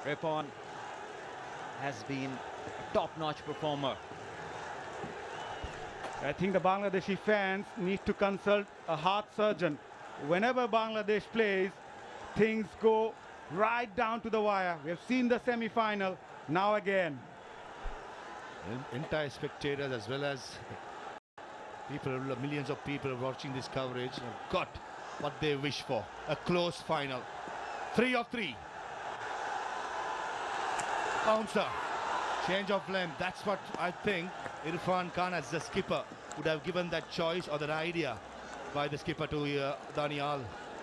Ripon has been a top-notch performer. I think the Bangladeshi fans need to consult a heart surgeon. Whenever Bangladesh plays, things go right down to the wire. We have seen the semi-final, now again. Entire spectators as well as people, millions of people watching this coverage have got what they wish for. A close final. 3 of 3. Bouncer. Change of length. That's what I think Irfan Khan as the skipper would have given that choice or that idea by the skipper to Daniel.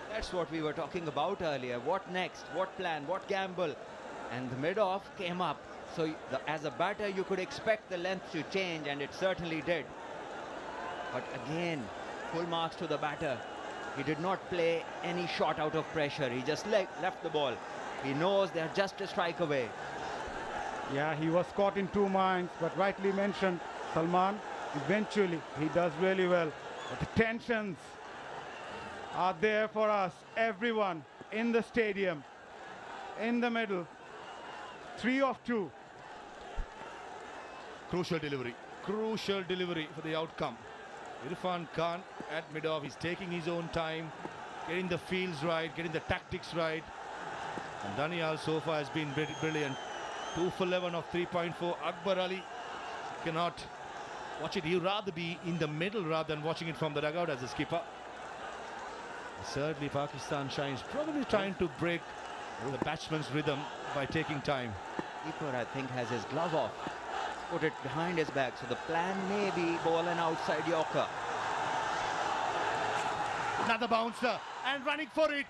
That's what we were talking about earlier. What next? What plan? What gamble? And the mid-off came up. So as a batter, you could expect the length to change, and it certainly did. But again, full marks to the batter. He did not play any shot out of pressure. He just left the ball. He knows they're just a strike away. Yeah, he was caught in two minds, but rightly mentioned, Salman, eventually he does really well. But the tensions are there for us, everyone in the stadium, in the middle. 3 of 2. Crucial delivery for the outcome. Irfan Khan at mid-off, he's taking his own time, getting the fields right, getting the tactics right. And Daniel so far has been brilliant. 2 for 11 of 3.4. Akbar Ali cannot watch it. He'd rather be in the middle rather than watching it from the dugout as a skipper. Certainly Pakistan shines, probably trying to break the batsman's rhythm by taking time. Keeper, I think, has his glove off. Put it behind his back, so the plan may be ball an outside Yorker. Another bouncer and running for it.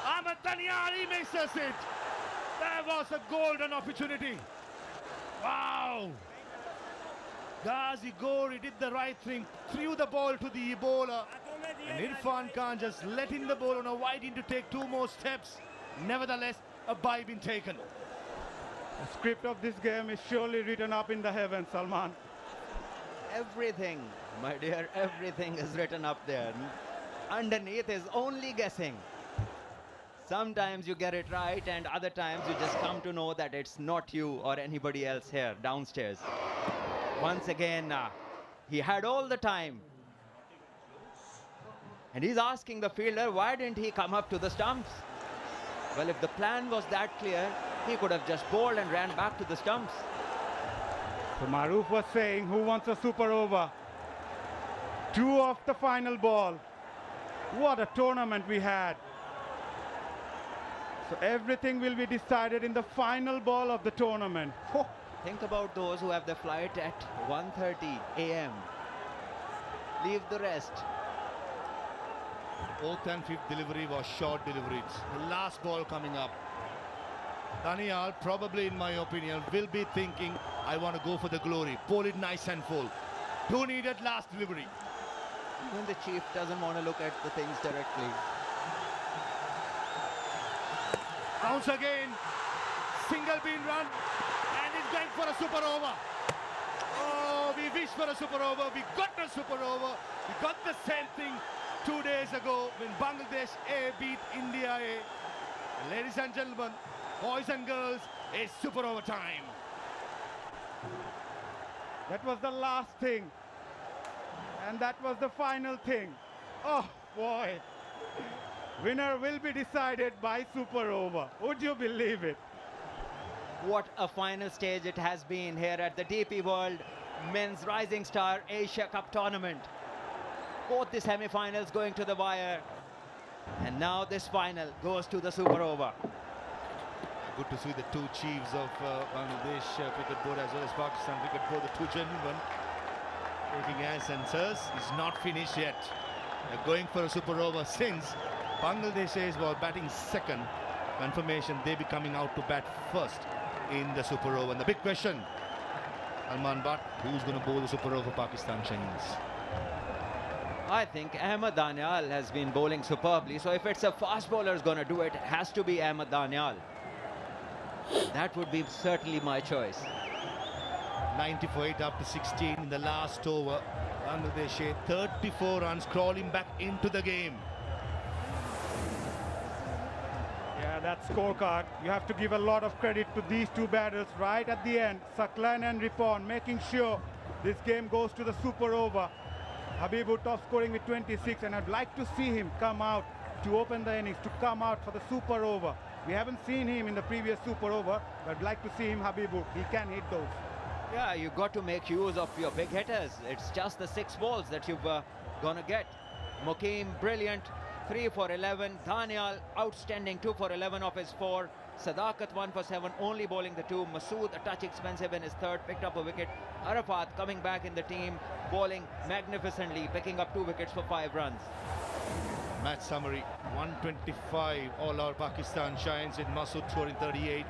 Ahmed Daniel, he misses it. There was a golden opportunity. Wow. Ghazi Gori did the right thing, threw the ball to the bowler, and Irfan Khan just letting the ball on a wide in to take 2 more steps. Nevertheless, a bye been taken. The script of this game is surely written up in the heavens, Salman. Everything, my dear, everything is written up there. Underneath is only guessing. Sometimes you get it right, and other times you just come to know that it's not you or anybody else here downstairs. Once again, he had all the time. And he's asking the fielder, why didn't he come up to the stumps? Well, if the plan was that clear, he could have just bowled and ran back to the stumps. So Maroof was saying, who wants a super over? 2 off the final ball. What a tournament we had. So everything will be decided in the final ball of the tournament. Oh. Think about those who have their flight at 1:30 a.m. Leave the rest. 4th and 5th delivery was short deliveries. The last ball coming up. Daniel, probably in my opinion, will be thinking, I want to go for the glory. Pull it nice and full. 2 needed last delivery. Even the chief doesn't want to look at the things directly. Bounce again. Single bean run. And he's going for a super over. Oh, we wish for a super over. We got a super over. We got the same thing 2 days ago when Bangladesh A beat India A. Ladies and gentlemen, boys and girls, it's super over time. That was the last thing. And that was the final thing. Oh, boy. Winner will be decided by super over. Would you believe it? What a final stage it has been here at the DP World Men's Rising Star Asia Cup Tournament. Both the semi-finals going to the wire. And now this final goes to the super over. Good to see the 2 chiefs of Bangladesh Cricket Board as well as Pakistan Cricket Board, the 2 gentlemen taking answers. Is not finished yet. They're going for a super over since Bangladesh is batting second. Confirmation they be coming out to bat first in the super over. And the big question, Salman Butt, who's going to bowl the super over for Pakistan Chinese? I think Ahmed Daniel has been bowling superbly. So if it's a fast bowler who's going to do it, it has to be Ahmed Daniel. That would be certainly my choice. 90 for 8 after 16 in the last over. Bangladesh 34 runs, crawling back into the game. Yeah, that's scorecard. You have to give a lot of credit to these two batters right at the end, Saklan and Ripon, making sure this game goes to the super over. Habibu top scoring with 26, and I'd like to see him come out to open the innings, to come out for the super over. We haven't seen him in the previous super over, but I'd like to see him, Habibu. He can hit those. Yeah, you got to make use of your big hitters. It's just the 6 balls that you've gonna get. Mukim, brilliant, 3 for 11. Daniel, outstanding, 2 for 11 of his 4. Sadakat, 1 for 7, only bowling the 2. Masood, a touch expensive in his 3rd, picked up a wicket. Arafat coming back in the team, bowling magnificently, picking up 2 wickets for 5 runs. Match summary: 125 all out Pakistan shines in Masood scoring 38.